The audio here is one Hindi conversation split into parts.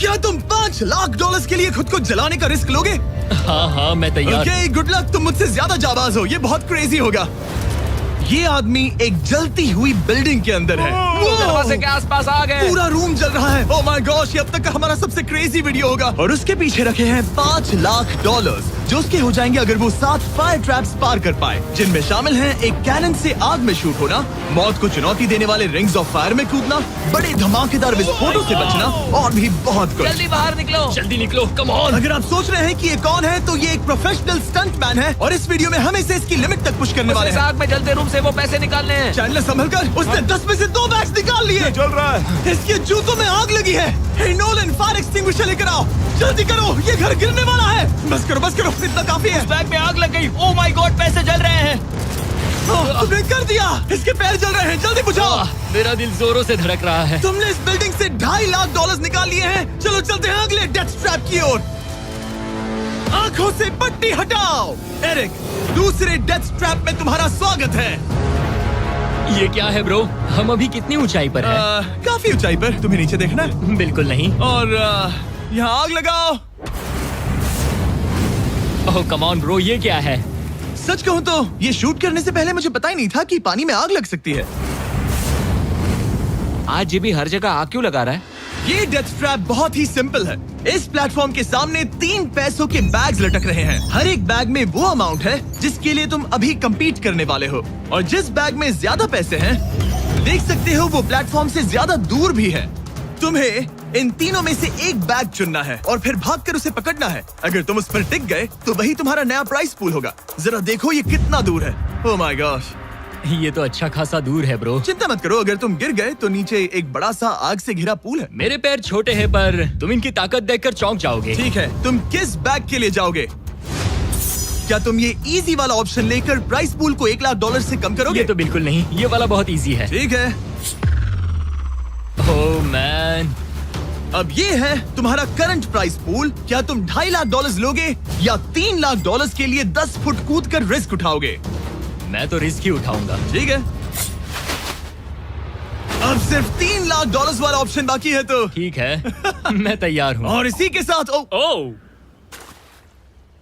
क्या तुम $5 लाख के लिए खुद को जलाने का रिस्क लोगे? हाँ मैं तैयार। Okay, good luck. तुम मुझसे ज्यादा जाबाज हो, ये बहुत क्रेजी होगा। ये आदमी एक जलती हुई बिल्डिंग के अंदर है। दरवाजे के आसपास आ गए। पूरा रूम जल रहा है। ओह माय गॉश, ये अब तक का हमारा सबसे क्रेजी वीडियो होगा। और उसके पीछे रखे हैं $5 लाख, जो उसके हो जाएंगे अगर वो 7 फायर ट्रैप्स पार कर पाए, जिनमें शामिल हैं एक कैनन से आग में शूट होना, मौत को चुनौती देने वाले रिंग्स ऑफ फायर में कूदना, बड़े धमाकेदार विस्फोटों से बचना और भी बहुत कुछ। जल्दी बाहर निकलो। जल्दी निकलो, कम ऑन। अगर आप सोच रहे हैं कि ये कौन है, तो ये एक प्रोफेशनल स्टंट मैन है और इस वीडियो में हम इसे इसकी लिमिट तक पुश करने वाले इस हैं। आग में जलते रूम से वो पैसे निकालने हैं। चैंडलर संभल कर, उसने 10 में से 2 बैग्स निकाल लिए। चल रहा है। इसके जूतों में आग लगी है। हे नोलन, फायर एक्सटिंग्विशर लेकर आओ, जल्दी करो, ये घर गिरने वाला है। बस करो, इतना काफी है। उस बैग में आग लग गई। ओह माय गॉड, पैसे जल रहे हैं। तुमने कर दिया। इसके पैर जल रहे हैं, जल्दी बुझाओ। मेरा दिल जोरों से धड़क रहा है। तुमने इस बिल्डिंग से $2.5 लाख निकाल लिए हैं। चलो चलते हैं अगले डेथ ट्रैप की ओर। आंखों से पट्टी हटाओ। एरिक, दूसरे डेथ ट्रैप में तुम्हारा स्वागत है। ये क्या है ब्रो? हम अभी कितनी ऊंचाई पर हैं? काफी ऊंचाई पर। तुम्हें नीचे देखना है? बिल्कुल नहीं। और यहाँ आग लगाओ। ओह कम ऑन ब्रो, ये क्या है? सच कहूँ तो ये शूट करने से पहले मुझे पता ही नहीं था कि पानी में आग लग सकती है। आज ये भी हर जगह आग क्यों लगा रहा है? ये डेथ ट्रैप बहुत ही सिंपल है। इस प्लेटफॉर्म के सामने 3 पैसों के बैग्स लटक रहे हैं। हर एक बैग में वो अमाउंट है जिसके लिए तुम अभी compete करने वाले हो, और जिस बैग में ज्यादा पैसे हैं, देख सकते हो वो प्लेटफॉर्म से ज्यादा दूर भी है। तुम्हें इन तीनों में से एक बैग चुनना है और फिर भागकर उसे पकड़ना है। अगर तुम उस पर टिक गए तो वही तुम्हारा नया प्राइस पूल होगा। जरा देखो ये कितना दूर है। ओह माय गॉश, ये तो अच्छा खासा दूर है ब्रो। चिंता मत करो, अगर तुम गिर गए तो नीचे एक बड़ा सा आग से घिरा पूल है। मेरे पैर छोटे हैं पर तुम इनकी ताकत देखकर चौंक जाओगे। ठीक है, तुम किस बैग के लिए जाओगे? क्या तुम ये इजी वाला ऑप्शन लेकर प्राइस पूल को $1 लाख से कम करोगे? ये तो बिल्कुल नहीं, ये वाला बहुत इजी है। ठीक है, ओह मैन। अब ये है तुम्हारा करंट प्राइस पूल। क्या तुम $2.5 लाख लोगे या $3 लाख के लिए 10 फुट कूद कर रिस्क उठाओगे? मैं तो रिस्क ही उठाऊंगा। ठीक है, अब सिर्फ $3 लाख वाला ऑप्शन बाकी है तो ठीक है मैं तैयार हूँ। और इसी के साथ ओह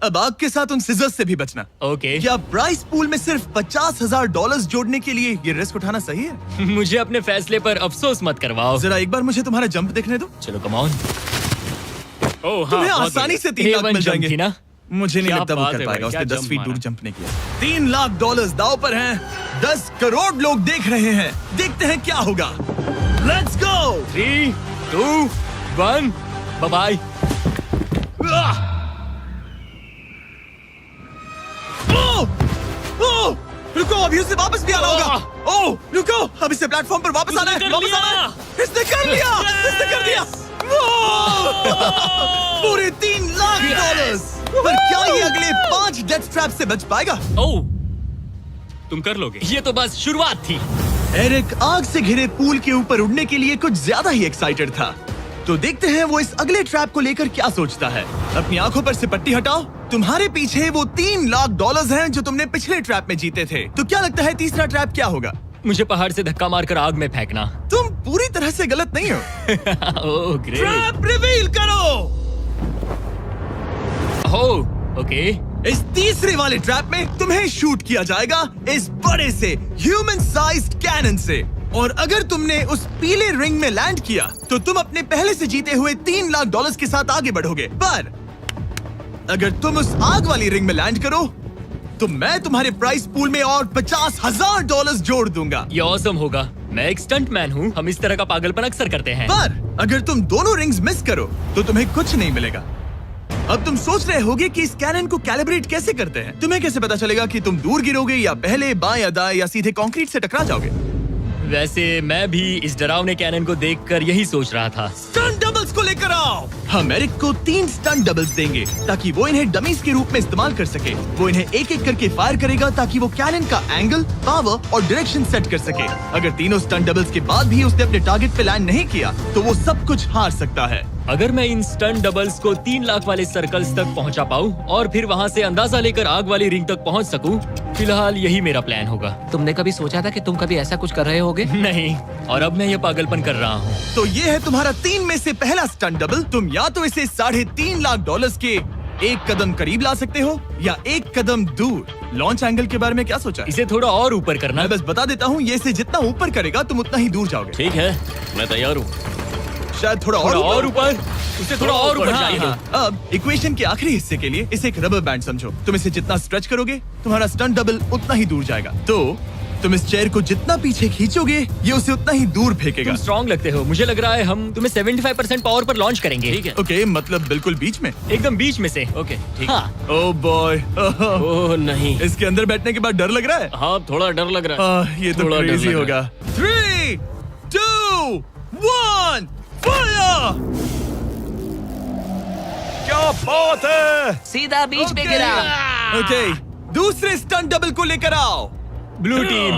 अब आग के साथ उन सिजर्स से भी बचना। ओके। क्या प्राइस पूल में सिर्फ $50,000 जोड़ने के लिए ये रिस्क उठाना सही है? मुझे अपने फैसले पर अफसोस मत करवाओ। जरा एक बार मुझे तुम्हारा जंप देखने दो। चलो कम ऑन। ओह तुम्हें आसानी से 3 लाख मिल जाएंगे। थी ना? मुझे नहीं क्या लगता वो बात कर है पाएगा। भाई, उसने क्या 10 जंप फीट दूर मारा। जंप नहीं किया। $3 लाख दाव पर हैं। 10 करोड़ लोग देख रहे हैं। देखते हैं क्या होगा। Let's go. 3, 2, 1, bye bye. रुको, अभी उसे वापस भी आना होगा। ओह रुको, अब इसे प्लेटफॉर्म पर वापस आना है। वापस आना है। इसने कर लिया। इसने कर दिया। पूरे $3 लाख। पर क्या ये अगले 5 डेथ ट्रैप से बच पाएगा? ओह तुम कर लोगे। ये तो बस शुरुआत थी। एरिक आग से घिरे पूल के ऊपर उड़ने के लिए कुछ ज्यादा ही एक्साइटेड था। तो देखते हैं वो इस अगले ट्रैप को लेकर क्या सोचता है। अपनी आंखों पर से पट्टी हटाओ। तुम्हारे पीछे वो $3 लाख हैं जो तुमने पिछले ट्रैप में जीते थे। तो क्या लगता है तीसरा ट्रैप क्या होगा? मुझे पहाड़ से धक्का मारकर आग में फेंकना। तुम पूरी तरह से गलत नहीं हो। Oh great. ट्रैप रिवील करो। Oh okay. इस तीसरे वाले ट्रैप में तुम्हें शूट किया जाएगा इस बड़े से ह्यूमन साइज्ड कैनन से, और अगर तुमने उस पीले रिंग में लैंड किया तो तुम अपने पहले से जीते हुए $3 लाख के साथ आगे बढ़ोगे। पर अगर तुम उस आग वाली रिंग में लैंड करो तो मैं तुम्हारे प्राइस पूल में और $50,000 जोड़ दूंगा। ये ऑसम होगा। मैं एक स्टंट मैन हूँ, हम इस तरह का पागलपन अक्सर करते हैं। पर अगर तुम दोनों रिंग्स मिस करो तो तुम्हें कुछ नहीं मिलेगा। अब तुम सोच रहे होगे कि इस कैनन को कैलिब्रेट कैसे करते हैं। तुम्हें कैसे पता चलेगा कि तुम दूर गिरोगे या पहले बाएं या दाएं या सीधे कंक्रीट से टकरा जाओगे? वैसे मैं भी इस डरावने कैनन को देखकर यही सोच रहा था। स्टंट डबल्स को लेकर आओ। हम एरिक को 3 स्टंट डबल्स देंगे ताकि वो इन्हें डमीज के रूप में इस्तेमाल कर सके। वो इन्हें एक एक करके फायर करेगा ताकि वो कैनन का एंगल, पावर और डायरेक्शन सेट कर सके। अगर तीनों स्टंट डबल्स के बाद भी उसने अपने टारगेट पे लैंड नहीं किया तो वो सब कुछ हार सकता है। अगर मैं इन स्टंट डबल्स को 3 लाख वाले सर्कल्स तक पहुंचा पाऊं और फिर वहां से अंदाजा लेकर आग वाली रिंग तक पहुंच सकूं, फिलहाल यही मेरा प्लान होगा। तुमने कभी सोचा था कि तुम कभी ऐसा कुछ कर रहे होगे? नहीं, और अब मैं ये पागलपन कर रहा हूँ। तो ये है तुम्हारा 3 में से पहला स्टंट डबल। तुम या तो इसे $3.5 लाख के एक कदम करीब ला सकते हो या एक कदम दूर। लॉन्च एंगल के बारे में क्या सोचा है? इसे थोड़ा और ऊपर करना। मैं बस बता देता हूँ, ये इसे जितना ऊपर करेगा तुम उतना ही दूर जाओगे। ठीक है, मैं तैयार हूँ। शायद थोड़ा और ऊपर। उसे थोड़ा और ऊपर हाँ, चाहिए। हाँ। अब इक्वेशन के आखिरी हिस्से के लिए इसे एक रबर बैंड समझो। तुम इसे जितना स्ट्रेच करोगे तुम्हारा स्टंट डबल उतना ही दूर जाएगा। तो तुम इस चेयर को जितना पीछे खींचोगे ये उसे उतना ही दूर फेंकेगा। तुम स्ट्रॉन्ग लगते हो। मुझे लग रहा है हम तुम्हें 75% पावर पर लॉन्च करेंगे। ठीक है। ओके, मतलब बिल्कुल बीच में। एकदम बीच में से। ओके, ठीक। हाँ। ओह बॉय, ओह नहीं, इसके अंदर बैठने के बाद डर लग रहा है। हाँ थोड़ा डर लग रहा है। ये तो थोड़ा डर क्रेजी लग होगा। 3, 2, 1, फायर! क्या बात है! सीधा बीच में गिरा। ओके, दूसरे स्टंट डबल को लेकर आओ। Blue team.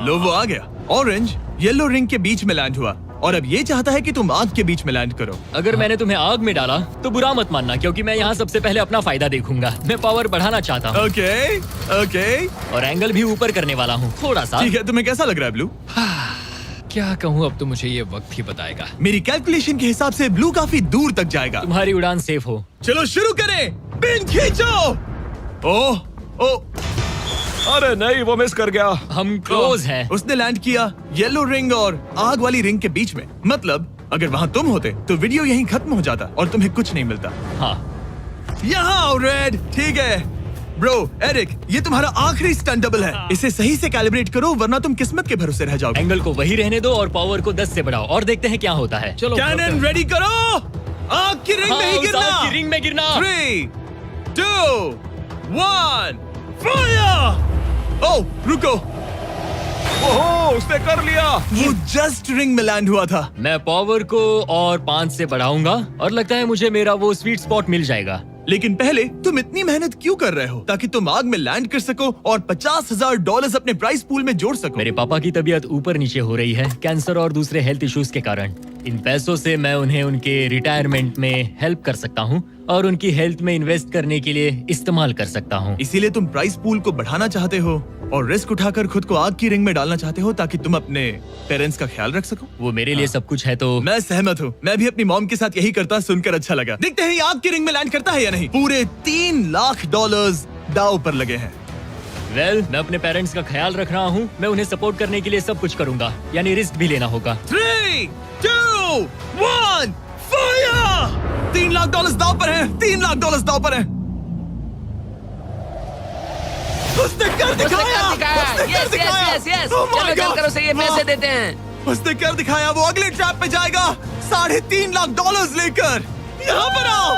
लो वो आ गया। ऑरेंज येलो रिंग के बीच में लैंड हुआ और अब ये चाहता है कि तुम आग के बीच में लैंड करो। अगर मैंने तुम्हें आग में डाला तो बुरा मत मानना, क्योंकि मैं यहाँ सबसे पहले अपना फायदा देखूंगा। मैं पावर बढ़ाना चाहता हूँ। ओके, ओके, और एंगल भी ऊपर करने वाला हूँ थोड़ा सा। ठीक है। तुम्हें कैसा लग रहा है ब्लू? क्या कहूँ, अब तो मुझे ये वक्त ही बताएगा। मेरी कैलकुलेशन के हिसाब से ब्लू काफी दूर तक जाएगा। तुम्हारी उड़ान सेफ हो। चलो शुरू करें। पिन खींचो। ओह, ओह, अरे नहीं, वो मिस कर गया। हम क्लोज हैं। उसने लैंड किया येलो रिंग और आग वाली रिंग के बीच में। मतलब अगर वहाँ तुम होते तो वीडियो यहीं खत्म हो जाता और तुम्हें कुछ नहीं मिलता। हाँ, यहाँ आओ रेड। ठीक है ब्रो, एरिक, ये तुम्हारा आखिरी स्टंट डबल है। इसे सही से कैलिब्रेट करो वरना तुम किस्मत के भरोसे रह जाओगे। एंगल को वही रहने दो और पावर को 10 से बढ़ाओ और देखते हैं क्या होता है। चलो कैनन रेडी करो। आग की रिंग में ही उस गिरना। आग की रिंग में गिरना। 3, 2, 1, फायर! ओह, रुको। ओहो, उसने कर लिया। वो जस्ट रिंग में लैंड हुआ था। मैं पावर को और 5 से बढ़ाऊंगा और लगता है मुझे मेरा वो स्वीट स्पॉट मिल जाएगा। लेकिन पहले तुम इतनी मेहनत क्यों कर रहे हो? ताकि तुम आग में लैंड कर सको और $50,000 अपने प्राइस पूल में जोड़ सको। मेरे पापा की तबीयत ऊपर नीचे हो रही है, कैंसर और दूसरे हेल्थ इश्यूज के कारण। इन पैसों से मैं उन्हें उनके रिटायरमेंट में हेल्प कर सकता हूँ और उनकी हेल्थ में इन्वेस्ट करने के लिए इस्तेमाल कर सकता हूँ। इसीलिए तुम प्राइस पूल को बढ़ाना चाहते हो और रिस्क उठाकर खुद को आग की रिंग में डालना चाहते हो ताकि तुम अपने पेरेंट्स का ख्याल रख सको। वो मेरे लिए सब कुछ है तो मैं सहमत हूँ। मैं भी अपनी मॉम के साथ यही करता, सुनकर अच्छा लगा। देखते हैं ये आग की रिंग में लैंड करता है या नहीं। पूरे $3 लाख दांव पर लगे हैं। मैं अपने पेरेंट्स का ख्याल रख रहा हूँ। मैं उन्हें सपोर्ट करने के लिए सब कुछ करूंगा, यानी रिस्क भी लेना होगा। 3, 2, 1, फायर! $3 लाख दांव पर है। $3 लाख दांव पर है। उसने कर दिखाया। Yes yes yes. Oh my चलो God! चल कर उसे ये पैसे देते हैं। उसने कर दिखाया। वो अगले ट्रैप पे जाएगा $3.5 लाख लेकर। यहाँ पर आओ।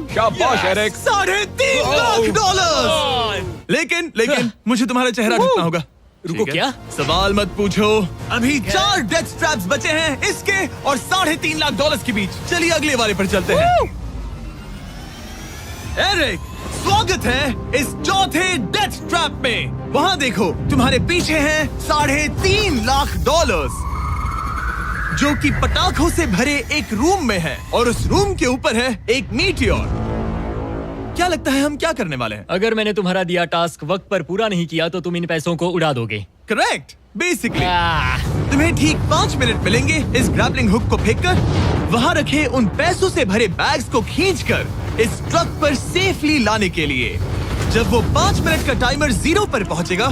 शाबाश एरिक। $3.5 लाख। लेकिन मुझे तुम्हारा चेहरा ढूंढना होगा। रुको, ठीक है? क्या? सवाल मत पूछो। अभी 4 डेथ ट्रैप्स बचे हैं, इसके और $3.5 लाख के बीच। चलिए अगले वाले पर चलते हैं। एरिक, स्वागत है इस चौथे डेथ ट्रैप में। वहाँ देखो, तुम्हारे पीछे हैं $3.5 लाख, जो कि पटाखों से भरे एक रूम में है और उस रूम के ऊपर है एक मीटियोर। क्या लगता है हम क्या करने वाले हैं? अगर मैंने तुम्हारा दिया टास्क वक्त पर पूरा नहीं किया तो तुम इन पैसों को उड़ा दोगे। करेक्ट। बेसिकली तुम्हें ठीक 5 मिनट मिलेंगे इस ग्रैपलिंग हुक को फेंककर वहाँ रखे उन पैसों से भरे बैग्स को खींचकर इस ट्रक पर सेफली लाने के लिए। जब वो 5 मिनट का टाइमर 0 पर पहुंचेगा,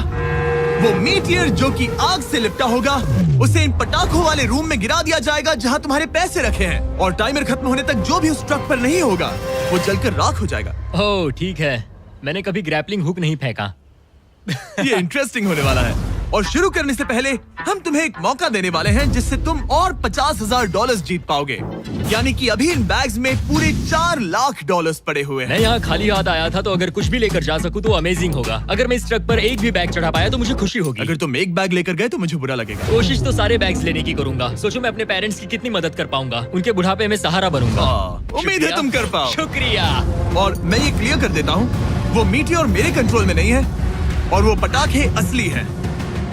वो मीटियर जो कि आग से लिपटा होगा उसे इन पटाखों वाले रूम में गिरा दिया जाएगा जहां तुम्हारे पैसे रखे हैं। और टाइमर खत्म होने तक जो भी उस ट्रक पर नहीं होगा वो जलकर राख हो जाएगा। ओह ठीक है, मैंने कभी ग्रैपलिंग हुक नहीं फेंका। ये इंटरेस्टिंग होने वाला है। और शुरू करने से पहले हम तुम्हें एक मौका देने वाले हैं जिससे तुम और $50,000 जीत पाओगे। यानी कि अभी इन बैग्स में पूरे $4 लाख पड़े हुए हैं। मैं यहाँ खाली हाथ आया था, तो अगर कुछ भी लेकर जा सकूं तो अमेजिंग होगा। अगर मैं इस ट्रक पर एक भी बैग चढ़ा पाया तो मुझे खुशी होगी। अगर तुम एक बैग लेकर गए तो मुझे बुरा लगेगा। कोशिश तो सारे बैग्स लेने की करूंगा। सोचो मैं अपने पेरेंट्स की कितनी मदद कर पाऊंगा। उनके बुढ़ापे में सहारा बनूंगा। उम्मीद है तुम कर पाओ। शुक्रिया। और मैं ये क्लियर कर देता हूँ, वो मीटियोर मेरे कंट्रोल में नहीं है और वो पटाखे असली हैं।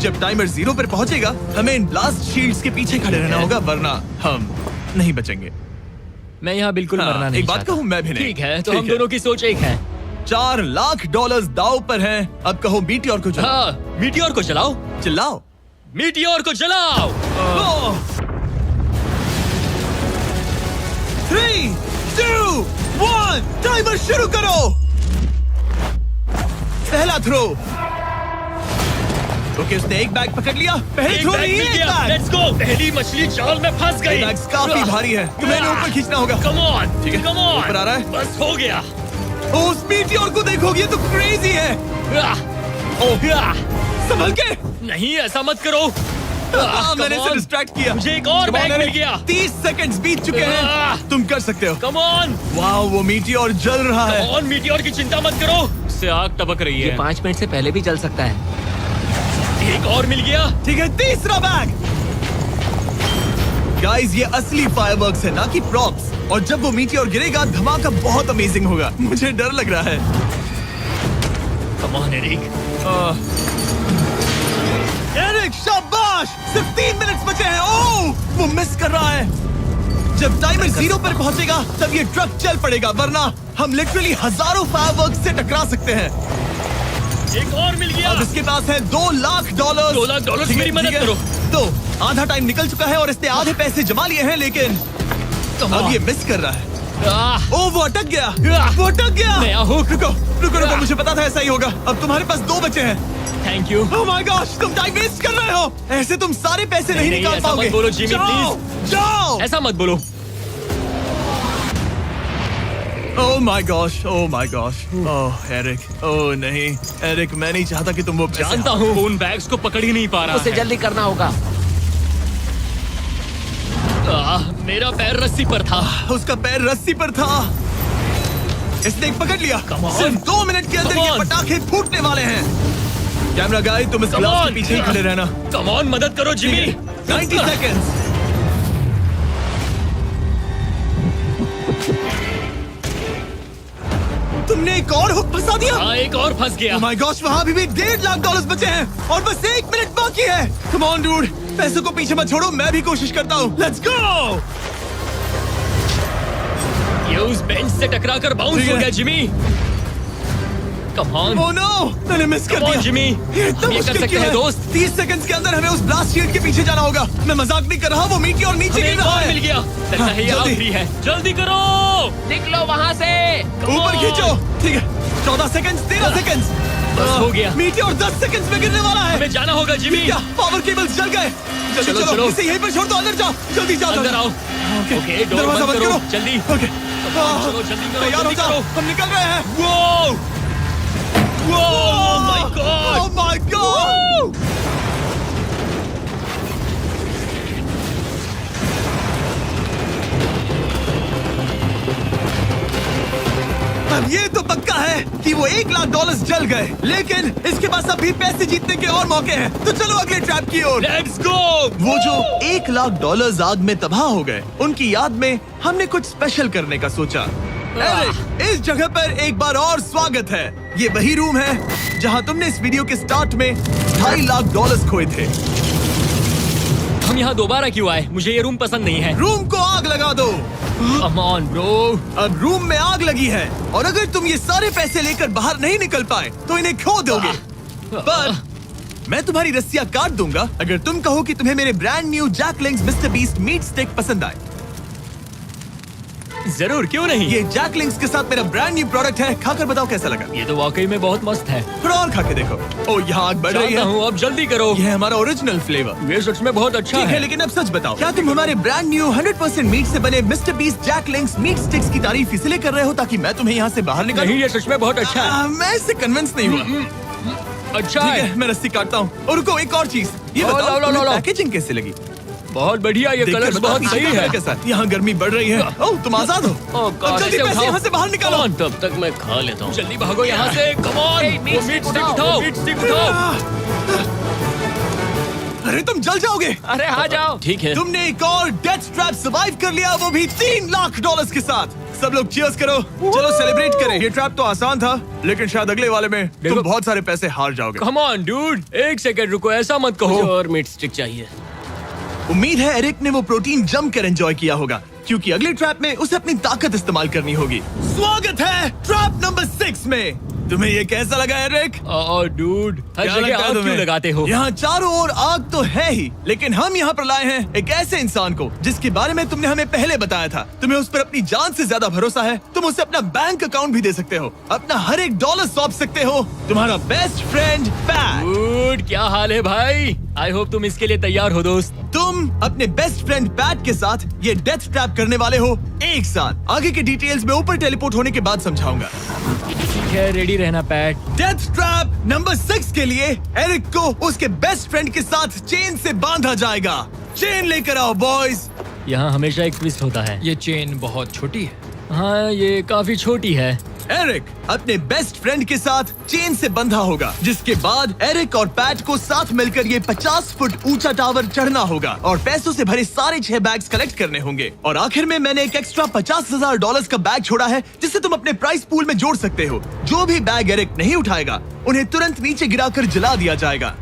जब टाइमर 0 पर पहुंचेगा हमें इन ब्लास्ट शील्ड्स के पीछे खड़े रहना होगा, वरना हम नहीं बचेंगे। मैं यहाँ बिल्कुल हाँ, मरना नहीं एक बात चाहता। कहूँ, मैं भी नहीं। ठीक है, तो ठीक हम है। दोनों की सोच एक है। $4 लाख दाव पर हैं। अब कहो मीटियोर को चलाओ। हाँ, मीटियोर को चलाओ। चिल्लाओ। मीटियोर को चलाओ। 3, 2, 1 टाइमर शुरू करो। पहला थ्रो। ओके, उसने एक बैग पकड़ लिया। पहले थ्रो नहीं, एक बैग। Let's go. पहली मछली जाल में फंस गई। बैग्स काफी भारी है, तुम्हें इन्हें ऊपर खींचना होगा। कम ऑन, ठीक है, कम ऑन। ऊपर आ रहा है। बस हो गया। ओ, उस मीटियोर को देखोगे, ये तो क्रेजी है। संभल के। नहीं, ऐसा मत करो। मैंने इसे डिस्ट्रैक्ट किया। मुझे एक और बैग मिल गया। 30 सेकंड्स बीत चुके हैं। तुम कर सकते हो। कम ऑन, वाह, वो मीटियोर जल रहा है। Come on. मीटियोर की चिंता मत करो, उससे आग टपक रही ये है। 5 मिनट से पहले भी जल सकता है। एक और मिल गया। ठीक है, तीसरा बैग। गाइस, ये असली फायरवर्क्स है, ना कि प्रॉप्स। और जब वो मीटियोर गिरेगा, धमाका बहुत अमेजिंग होगा। मुझे डर लग रहा है। Come on Eric. एरिक, शाबाश! सिर्फ 3 मिनट्स बचे हैं। ओह, वो मिस कर रहा है। जब टाइमर 0 पर पहुंचेगा, तब ये ट्रक चल पड़ेगा, वरना हम लिटरली हजारों फायरवर्क्स से टकरा सकते हैं। एक और मिल गया। अब इसके पास है $2 लाख। $2 लाख ठीक है, मेरी मदद ठीक है। करो। तो आधा टाइम निकल चुका है और इसने आधे पैसे जमा लिए हैं, लेकिन अब ये मिस कर रहा है। ओह, वो अटक गया। वो अटक गया। नया हुक। रुको रुको रुको, मुझे पता था ऐसा ही होगा। अब तुम्हारे पास 2 बचे हैं। Thank you. Oh my gosh, तुम टाइम वेस्ट कर रहे हो। ऐसे तुम सारे पैसे नहीं नहीं, निकाल ऐसा पाओगे। मत बोलो, जिमी, जाओ, जाओ। ऐसा मत बोलो। Oh my gosh, oh my gosh. Oh Eric, oh नहीं एरिक, मैं नहीं चाहता कि तुम वो पैसे जानता हूँ, उन बैग्स को पकड़ ही नहीं पा रहा उसे है। जल्दी करना होगा। मेरा पैर रस्सी पर था। उसका पैर रस्सी पर था। इसने एक पकड़ लिया। Come on. सिर्फ 2 मिनट के अंदर Come ये on. पटाखे फूटने वाले हैं। कैमरा गाय, तुम इस Come ग्लास on. के पीछे ही खड़े रहना। कम ऑन, मदद करो जिमी। 90 सेकेंड्स। तुमने एक और हुक फंसा दिया। हाँ, एक और फंस गया। Oh my gosh, वहाँ अभी भी $1.5 लाख बचे हैं और बस 1 मिनट बाकी है। Come on, dude, पैसों को पीछे मत छोड़ो, मैं भी कोशिश करता हूँ। Let's go! ये उस बेंच से टकरा कर बाउंस ठीक हो है। गया Jimmy. Come on. Oh no, मैंने मिस कर Come on, दिया। Jimmy. ये इतना हम ये कर मुश्किल सकते क्यों हैं, है? दोस्त। 30 सेकंड्स के अंदर हमें उस ब्लास्ट शील्ड के पीछे जाना होगा। मैं मजाक नहीं कर रहा, वो मीटियोर नीचे हमें गिर एक रहा और है। मिल गया। लगता हाँ, है ये जल्दी। आखिरी है। जल्दी करो। निकलो वहाँ से। ऊपर खींचो। ठीक है, 14 सेकंड्स, 13 सेकंड्स। बस हो गया। मीटियोर 10 सेकंड्स में गिरने वाला है। हमें जाना होगा जिमी। क्या पावर केबल्स जल गए? जल्दी चलो, चलो, चलो। इसे यहीं पर छोड़ दो, अंदर जाओ। जल्दी जाओ, अंदर आओ। ओके, ओके, डोर दरवाजा बंद करो। जल्दी। ओके, चलो, जल्दी करो, तैयार हो जल्दी जाओ, करो। हम निकल रहे हैं। वो Oh my God! Oh my God! अब ये तो पक्का है कि वो $1 लाख जल गए, लेकिन इसके पास अभी पैसे जीतने के और मौके हैं। तो चलो अगले ट्रैप की ओर। Let's go! वो जो $1 लाख आग में तबाह हो गए, उनकी याद में हमने कुछ स्पेशल करने का सोचा। एरिक, इस जगह पर एक बार और स्वागत है। ये वही रूम है जहां तुमने इस वीडियो के स्टार्ट में $2.5 लाख खोए थे। हम यहाँ दोबारा क्यों आए? मुझे ये रूम पसंद नहीं है। रूम को आग लगा दो। Come on, bro. अब रूम में आग लगी है और अगर तुम ये सारे पैसे लेकर बाहर नहीं निकल पाए तो इन्हें खो दोगे। पर मैं तुम्हारी रस्सियां काट दूंगा अगर तुम कहो कि तुम्हें मेरे brand new Jack Link's MrBeast meat stick पसंद आए। जरूर, क्यों नहीं? ये जैकलिंग्स के साथ मेरा ब्रांड न्यू प्रोडक्ट है, खाकर बताओ कैसा लगा। ये तो वाकई में बहुत मस्त है। थोड़ा और खा के देखो। ओ, यहाँ आग बढ़ रही जानता है। हूँ, अब जल्दी करो। ये है हमारा ओरिजिनल फ्लेवर। ये सच में बहुत अच्छा ठीक है, है। लेकिन अब सच बताओ, क्या तुम हमारे ब्रांड न्यू 100% मीट से बने मिस्टर बीस्ट जैकलिंग्स मीट स्टिक्स की तारीफ इसलिए कर रहे हो ताकि मैं तुम्हें यहाँ से बाहर निकालूं? नहीं, ये सच में बहुत अच्छा है। मैं इससे कन्विंस नहीं हुआ। अच्छा ठीक है। है, मैं रस्सी काटता हूँ। और रुको, एक और चीज, ये लो, बताओ लो, लो, तुम्हें लो। पैकेजिंग कैसे लगी? बहुत बढ़िया, ये देखकर कलर्स बताओ बहुत पीछे सही कैमरा है। कैसा है? यहाँ गर्मी बढ़ रही है। ओह, तुम आजाद हो। अब जल्दी पैसे यहाँ से बाहर निकालो। तब तक मैं खा लेता हूँ। जल्दी भागो यहाँ से। Come on. Hey, meat वो मीट stick स्टिक उठाओ। उठाओ। मीट स्टिक उठाओ। अरे तुम जल जाओगे। अरे आ जाओ। ठीक है। तुमने एक और डेथ ट्रैप सर्वाइव कर लिया, वो भी $3 लाख के साथ। सब लोग चीयर्स करो। चलो सेलिब्रेट करें। ये ट्रैप तो आसान था, लेकिन शायद अगले वाले में तुम देखो। बहुत सारे पैसे हार जाओगे। कम ऑन डूड, एक सेकंड रुको, ऐसा मत कहो। और मीट स्टिक चाहिए। उम्मीद है एरिक ने वो प्रोटीन जम कर एंजॉय किया होगा। क्योंकि अगले ट्रैप में उसे अपनी ताकत इस्तेमाल करनी होगी। स्वागत है ट्रैप नंबर 6 में। तुम्हें ये कैसा लगा एरिक? डूड, हर क्या जगह लगता है आग क्यों तुम्हें? लगाते हो? यहाँ चारों ओर आग तो है ही, लेकिन हम यहाँ पर लाए हैं एक ऐसे इंसान को जिसके बारे में तुमने हमें पहले बताया था। तुम्हें उस पर अपनी जान से ज्यादा भरोसा है। तुम उसे अपना बैंक अकाउंट भी दे सकते हो, अपना हर एक डॉलर सौंप सकते हो। तुम्हारा बेस्ट फ्रेंड पैट। डूड, क्या हाल है भाई? आई होप तुम इसके लिए तैयार हो दोस्त। तुम अपने बेस्ट फ्रेंड पैट के साथ ये डेथ ट्रैप करने वाले हो एक साथ। आगे के डिटेल्स में ऊपर टेलीपोर्ट होने के बाद समझाऊंगा। ठीक है, रेडी रहना पैट। डेथ ट्रैप नंबर 6 के लिए एरिक को उसके बेस्ट फ्रेंड के साथ चेन से बांधा जाएगा। चेन लेकर आओ बॉयज। यहाँ हमेशा एक ट्विस्ट होता है। ये चेन बहुत छोटी है। हाँ, ये काफी छोटी है। एरिक अपने बेस्ट फ्रेंड के साथ चेन से बंधा होगा, जिसके बाद एरिक और पैट को साथ मिलकर ये 50 फुट ऊंचा टावर चढ़ना होगा और पैसों से भरे सारे 6 बैग्स कलेक्ट करने होंगे। और आखिर में मैंने एक एक्स्ट्रा $50,000 का बैग छोड़ा है, जिसे तुम अपने प्राइस पूल में जोड़ सकते हो। जो भी बैग एरिक नहीं उठाएगा, उन्हें तुरंत नीचे गिराकर जला दिया जाएगा।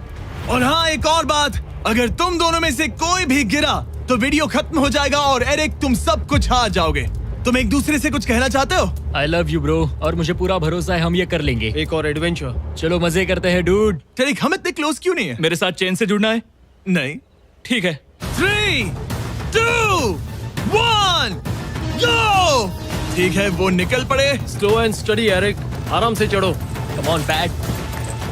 और हाँ, एक और बात, अगर तुम दोनों में से कोई भी गिरा तो वीडियो खत्म हो जाएगा और एरिक तुम सब कुछ हार जाओगे। तुम एक दूसरे से कुछ कहना चाहते हो? आई लव यू ब्रो, और मुझे पूरा भरोसा है हम ये कर लेंगे। एक और एडवेंचर। चलो मजे करते हैं डूड। एरिक, हम इतने क्लोज क्यों नहीं है? मेरे साथ चेन से जुड़ना है? नहीं। ठीक है। 3, 2, 1, गो! ठीक है, वो निकल पड़े। स्लो एंड स्टडी एरिक, आराम से चढ़ो। कम ऑन पैट,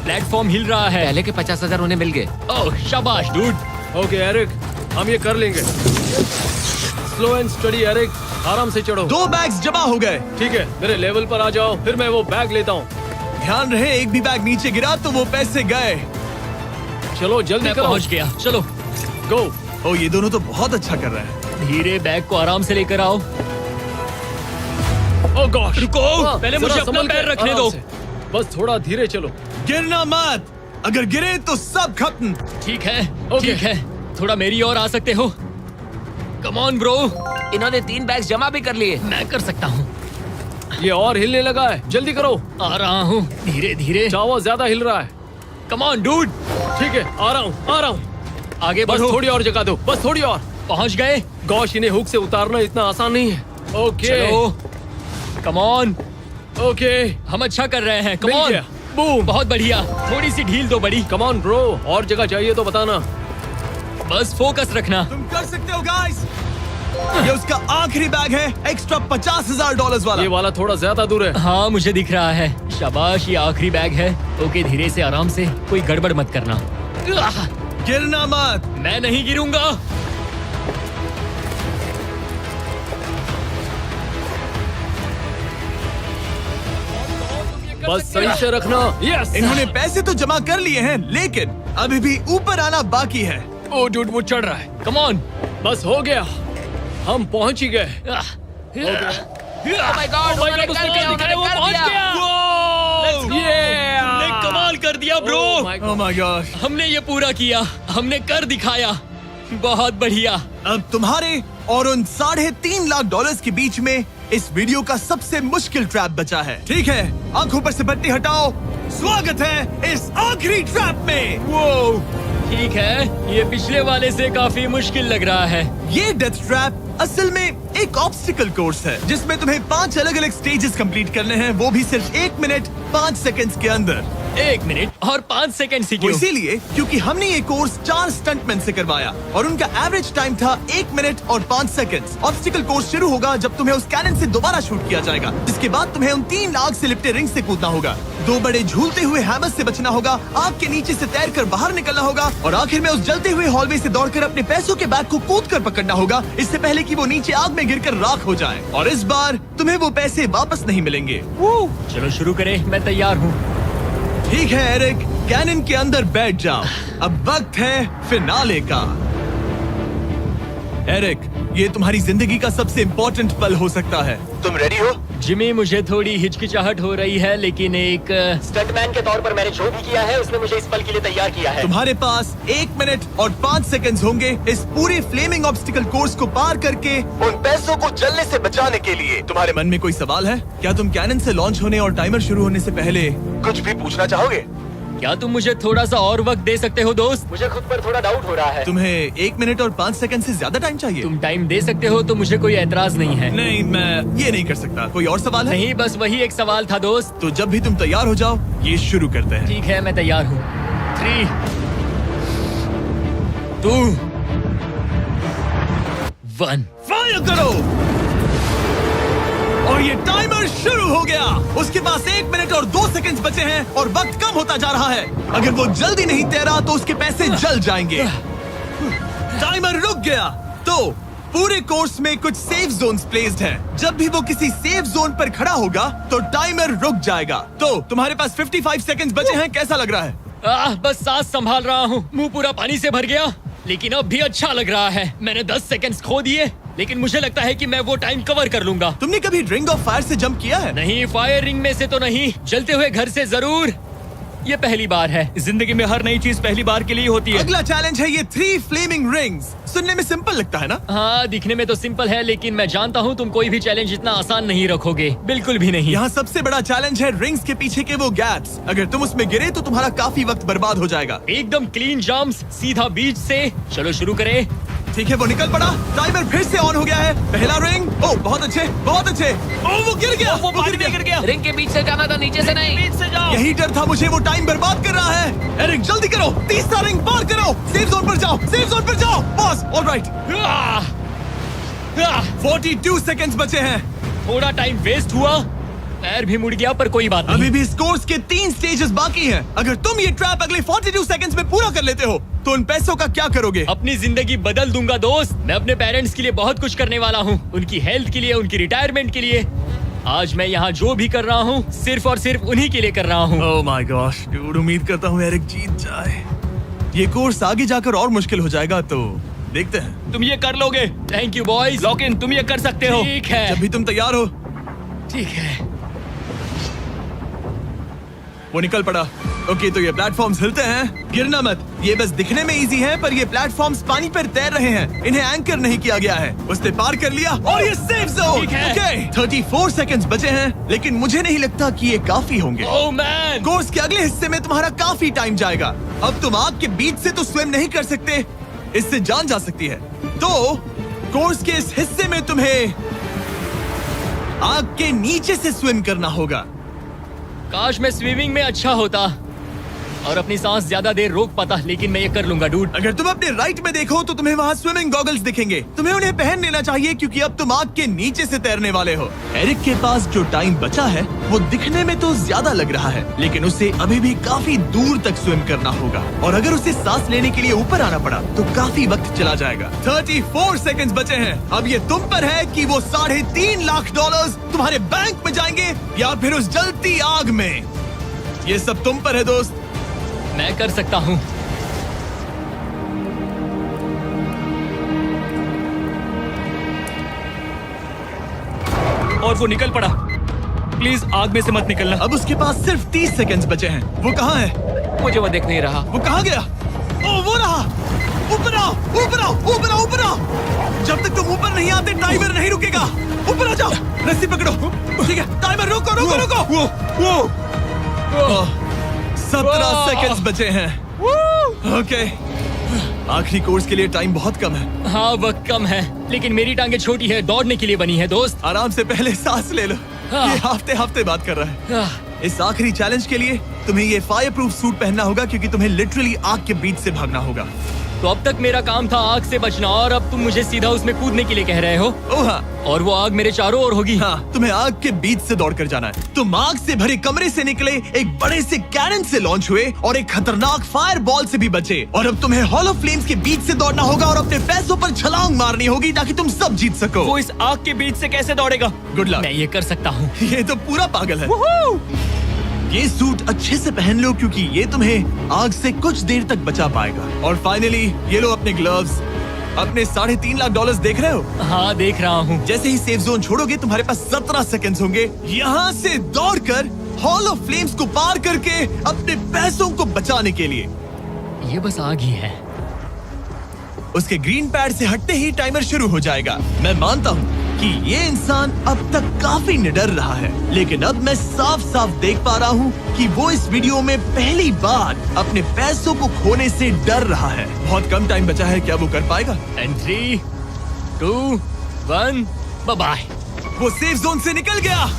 प्लेटफॉर्म हिल रहा है। पहले के 50,000 उन्हें मिल गए। ओह शाबाश डूड। ओके एरिक, हम ये कर लेंगे। स्लो एंड स्टडी एरिक, आराम से चढ़ो। 2 बैग्स जमा हो गए। ठीक है, मेरे लेवल पर आ जाओ, फिर मैं वो बैग लेता हूँ। ध्यान रहे, एक भी बैग नीचे गिरा तो वो पैसे गए। चलो जल्दी मैं करो। पहुंच गया, चलो। गो। ओ, ये दोनों तो बहुत अच्छा कर रहे हैं। धीरे बैग को आराम से लेकर आओ। ओह गॉश, रुको, पहले मुझे अपना पैर रखने दो। बस थोड़ा धीरे चलो। गिरना मत, अगर गिरे तो सब खत्म। ठीक है, ओके। ठीक है, थोड़ा मेरी ओर आ सकते हो? कम ऑन ब्रो, इन्होंने 3 बैग्स जमा भी कर लिए। मैं कर सकता हूँ। ये और हिलने लगा है, जल्दी करो। आ रहा हूँ, धीरे धीरे। चावा ज्यादा हिल रहा है। कम ऑन डूड, ठीक है, आ रहा हूँ। आगे बस बढ़ो। थोड़ी और जगह दो, बस थोड़ी और। पहुँच गए। गॉश, इन्हें हुक से उतारना इतना आसान नहीं है। ओके चलो, कम ऑन, ओके, हम अच्छा कर रहे हैं। कम मिल ऑन, गया। बूम। बहुत बढ़िया। थोड़ी सी ढील दो बड़ी। कम ऑन ब्रो, और जगह चाहिए तो बताना। बस फोकस रखना। तुम कर सकते हो गाइस। ये उसका आखिरी बैग है, एक्स्ट्रा $50,000 वाला। ये वाला थोड़ा ज्यादा दूर है। हाँ, मुझे दिख रहा है। शाबाश, ये आखिरी बैग है। ओके, धीरे से, आराम से, कोई गड़बड़ मत करना। आह, गिरना मत। मैं नहीं गिरूंगा। बस सही से रखना। यस। इन्होंने पैसे तो जमा कर लिए हैं, लेकिन अभी भी ऊपर आना बाकी है। ओ डूड, वो चढ़ रहा है। Come on. बस हो गया, हम पहुंच ही गए। Oh my God, उन्होंने कर दिया, उन्होंने वो कर पहुंच दिया। गया। हमने कमाल कर दिया bro. Oh my God. Oh my gosh। हमने ये पूरा किया, हमने कर दिखाया। बहुत बढ़िया। अब तुम्हारे और उन $3.5 लाख के बीच में इस वीडियो का सबसे मुश्किल ट्रैप बचा है। ठीक है, आंखों पर से पट्टी हटाओ। स्वागत है इस आखिरी ट्रैप में। वो ठीक है, ये पिछले वाले से काफी मुश्किल लग रहा है। ये डेथ ट्रैप असल में एक ऑब्स्टिकल कोर्स है, जिसमें तुम्हें 5 अलग अलग स्टेजेस कंप्लीट करने हैं, वो भी सिर्फ 1 मिनट 5 सेकंड्स के अंदर। 1 मिनट और 5 सेकंड ही वो क्यों? इसीलिए क्योंकि हमने ये कोर्स 4 स्टंटमैन से करवाया और उनका एवरेज टाइम था 1 मिनट और 5 सेकंड्स। ऑब्स्टिकल कोर्स शुरू होगा जब तुम्हें उस कैनन से दोबारा शूट किया जाएगा, जिसके बाद तुम्हें उन 3 लाख से लिपटे रिंग से कूदना होगा, 2 बड़े झूलते हुए हैमर से बचना होगा, आग के नीचे से तैरकर बाहर निकलना होगा और आखिर में उस जलते हुए हॉलवे से दौड़कर अपने पैसों के बैग को कूदकर पकड़ना होगा, इससे पहले कि वो नीचे आग में गिरकर राख हो जाए। और इस बार तुम्हें वो पैसे वापस नहीं मिलेंगे। चलो शुरू करें, मैं तैयार हूँ। ठीक है एरिक, कैनन के अंदर बैठ जाओ। अब वक्त है फिनाले का। एरिक, ये तुम्हारी जिंदगी का सबसे इम्पोर्टेंट पल हो सकता है। तुम रेडी हो? जिमी, मुझे थोड़ी हिचकिचाहट हो रही है, लेकिन एक स्टंटमैन के तौर पर मैंने जो भी किया है उसने मुझे इस पल के लिए तैयार किया है। तुम्हारे पास 1 मिनट और 5 सेकंड्स होंगे इस पूरे फ्लेमिंग ऑब्स्टिकल कोर्स को पार करके उन पैसों को जलने से बचाने के लिए। तुम्हारे मन में कोई सवाल है? क्या तुम कैनन से लॉन्च होने और टाइमर शुरू होने से पहले कुछ भी पूछना चाहोगे? क्या तुम मुझे थोड़ा सा और वक्त दे सकते हो दोस्त? मुझे खुद पर थोड़ा डाउट हो रहा है। तुम्हें 1 मिनट और 5 सेकंड से ज्यादा टाइम चाहिए? तुम टाइम दे सकते हो तो मुझे कोई एतराज नहीं है। नहीं, मैं ये नहीं कर सकता। कोई और सवाल है? नहीं, बस वही एक सवाल था दोस्त। तो जब भी तुम तैयार हो जाओ, ये शुरू करते हैं। ठीक है, मैं तैयार हूँ। 3, 2, 1। फायर करो। और ये टाइमर शुरू हो गया। उसके पास 1 मिनट और 2 सेकंड्स बचे हैं और वक्त कम होता जा रहा है। अगर वो जल्दी नहीं तैरा तो उसके पैसे जल जाएंगे। टाइमर रुक गया। तो पूरे कोर्स में कुछ सेफ जोन्स प्लेस्ड हैं। जब भी वो किसी सेफ जोन पर खड़ा होगा तो टाइमर रुक जाएगा। तो तुम्हारे पास 55 सेकंड्स बचे हैं। कैसा लग रहा है? बस सांस संभाल रहा हूँ। मुंह पूरा पानी से भर गया, लेकिन अब भी अच्छा लग रहा है। मैंने 10 सेकंड्स खो दिए, लेकिन मुझे लगता है कि मैं वो टाइम कवर कर लूंगा। तुमने कभी रिंग ऑफ फायर से जंप किया है? नहीं, फायर रिंग में से तो नहीं, जलते हुए घर से जरूर। ये पहली बार है। जिंदगी में हर नई चीज पहली बार के लिए होती है। अगला चैलेंज है ये 3 फ्लेमिंग रिंग्स। सुनने में सिंपल लगता है ना? हाँ, दिखने में तो सिंपल है, लेकिन मैं जानता हूँ तुम कोई भी चैलेंज इतना आसान नहीं रखोगे। बिल्कुल भी नहीं। यहाँ सबसे बड़ा चैलेंज है रिंग्स के पीछे के वो गैप्स। अगर तुम उसमें गिरे तो तुम्हारा काफी वक्त बर्बाद हो जाएगा। एकदम क्लीन जंप्स, सीधा बीच से। चलो शुरू करें। ठीक है, वो निकल पड़ा। टाइमर फिर से ऑन हो गया है। पहला रिंग। ओह, बहुत अच्छे, बहुत अच्छे। ओह, वो गिर गया। वो पानी में गिर गया। रिंग के बीच से जाना था, नीचे से नहीं। बीच से जाओ। यही डर था मुझे, वो टाइम बर्बाद कर रहा है। एरिक जल्दी करो, तीसरा रिंग पार करो। सेफ जोन पर जाओ, सेफ जोन पर जाओ। Boss, alright. 42 सेकंड्स बचे हैं। थोड़ा टाइम वेस्ट हुआ, पैर भी मुड़ गया, पर कोई बात नहीं। अभी भी स्कोर्स के 3 स्टेजेस बाकी हैं। अगर तुम ये ट्रैप अगले 42 सेकंड्स में पूरा कर लेते हो तो उन पैसों का क्या करोगे? अपनी जिंदगी बदल दूंगा दोस्त। मैं अपने पेरेंट्स के लिए बहुत कुछ करने वाला हूँ, उनकी हेल्थ के लिए, उनकी रिटायरमेंट के लिए। आज मैं यहाँ जो भी कर रहा हूँ सिर्फ और सिर्फ उन्हीं के लिए कर रहा हूँ। ओह माय गॉश डूड, उम्मीद करता हूँ एरिक जीत जाए। ये कोर्स आगे जाकर और मुश्किल हो जाएगा, तो देखते हैं। तुम ये कर लोगे। Thank you boys. Lock in, तुम ये कर सकते हो। ठीक है, जब भी तुम तैयार हो। ठीक है। वो निकल पड़ा। ओके, तो ये प्लेटफॉर्म्स हिलते हैं। गिरना मत। ये बस दिखने में इजी है, पर ये प्लेटफॉर्म्स पानी पर तैर रहे हैं। इन्हें एंकर नहीं किया गया है। उसने पार कर लिया और ये सेफ जोन। ठीक है। ओके, 34 सेकंड्स बचे हैं, लेकिन मुझे नहीं लगता कि ये काफी होंगे। ओह मैन, कोर्स के अगले हिस्से में तुम्हारा काफी टाइम जाएगा। अब तुम आग के बीच से तो स्विम नहीं कर सकते, इससे जान जा सकती है। तो कोर्स के इस हिस्से में तुम्हें आग के नीचे से स्विम करना होगा। काश मैं स्विमिंग में अच्छा होता और अपनी सांस ज्यादा देर रोक पाता, लेकिन मैं ये कर लूंगा डूड। अगर तुम अपने राइट में देखो तो तुम्हें वहाँ स्विमिंग गॉगल्स दिखेंगे। तुम्हें उन्हें पहन लेना चाहिए, क्योंकि अब तुम आग के नीचे से तैरने वाले हो। एरिक के पास जो टाइम बचा है वो दिखने में तो ज्यादा लग रहा है, लेकिन उसे अभी भी काफी दूर तक स्विम करना होगा। और अगर उसे सांस लेने के लिए ऊपर आना पड़ा तो काफी वक्त चला जाएगा। 34 सेकंड्स बचे हैं। अब ये तुम पर है कि वो $3.5 लाख तुम्हारे बैंक में जाएंगे या फिर उस जलती आग में। ये सब तुम पर है दोस्त। मैं कर सकता हूँ। और वो निकल पड़ा। प्लीज आग में से मत निकलना। अब उसके पास सिर्फ 30 सेकंड्स बचे हैं। वो कहाँ है? मुझे वो दिख नहीं रहा। वो कहाँ गया? ओ, वो रहा। ऊपर आओ, ऊपर आओ, ऊपर आओ, ऊपर आओ। जब तक तुम ऊपर नहीं आते टाइमर नहीं रुकेगा। ऊपर आ जाओ, रस्सी पकड़ो। ठीक है, टाइमर रोको, रोको, रोको। वो 17 सेकंड्स बचे हैं। ओके, आखिरी कोर्स के लिए टाइम बहुत कम है। हाँ, वक्त कम है, लेकिन मेरी टांगे छोटी है, दौड़ने के लिए बनी है दोस्त। आराम से पहले सांस ले लो। ये हफ्ते हफ्ते बात कर रहा है। इस आखिरी चैलेंज के लिए तुम्हें ये फायर प्रूफ सूट पहनना होगा, क्योंकि तुम्हें लिटरली आग के बीच से भागना होगा। तो अब तक मेरा काम था आग से बचना, और अब तुम मुझे सीधा उसमें कूदने के लिए कह रहे हो। ओह हाँ, और वो आग मेरे चारों ओर होगी। हाँ, तुम्हें आग के बीच से दौड़ कर जाना है। तुम आग से भरे कमरे से निकले, एक बड़े से कैनन से लॉन्च हुए और एक खतरनाक फायर बॉल से भी बचे। और अब तुम्हें हॉलो फ्लेम्स के बीच से दौड़ना होगा और अपने पैसों पर छलांग मारनी होगी ताकि तुम सब जीत सको। वो इस आग के बीच से कैसे दौड़ेगा? Good luck. मैं ये कर सकता हूँ। ये तो पूरा पागल है। ये सूट अच्छे से पहन लो, क्योंकि ये तुम्हें आग से कुछ देर तक बचा पाएगा। और फाइनली ये लो अपने ग्लव्स। अपने $3.5 लाख देख रहे हो? हाँ, देख रहा हूँ। जैसे ही सेफ जोन छोड़ोगे तुम्हारे पास 17 सेकंड्स होंगे यहाँ से दौड़कर हॉल ऑफ फ्लेम्स को पार करके अपने पैसों को बचाने के लिए। ये बस आग ही है। उसके ग्रीन पैड से हटते ही टाइमर शुरू हो जाएगा। मैं मानता हूँ कि ये इंसान अब तक काफी निडर रहा है, लेकिन अब मैं साफ साफ देख पा रहा हूँ कि वो इस वीडियो में पहली बार अपने पैसों को खोने से डर रहा है। बहुत कम टाइम बचा है, क्या वो कर पाएगा? And 3, 2, 1, bye bye. वो सेफ जोन से निकल गया।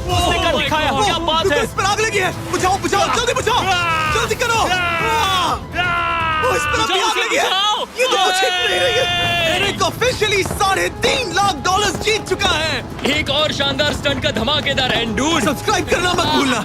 उसने कर दिखाया, क्या बात है? इस पर आग लगी है। बुझाओ बुझाओ, जल्दी बुझाओ, जल्दी करो। इस पर अभी आग लगी है। ये तो कुछ ही नहीं रही है। एरिक ऑफिशियली $3.5 लाख जीत चुका है। एक और शानदार स्टंट का धमाकेदार एंड डूड। सब्सक्राइब करना मत भूलना।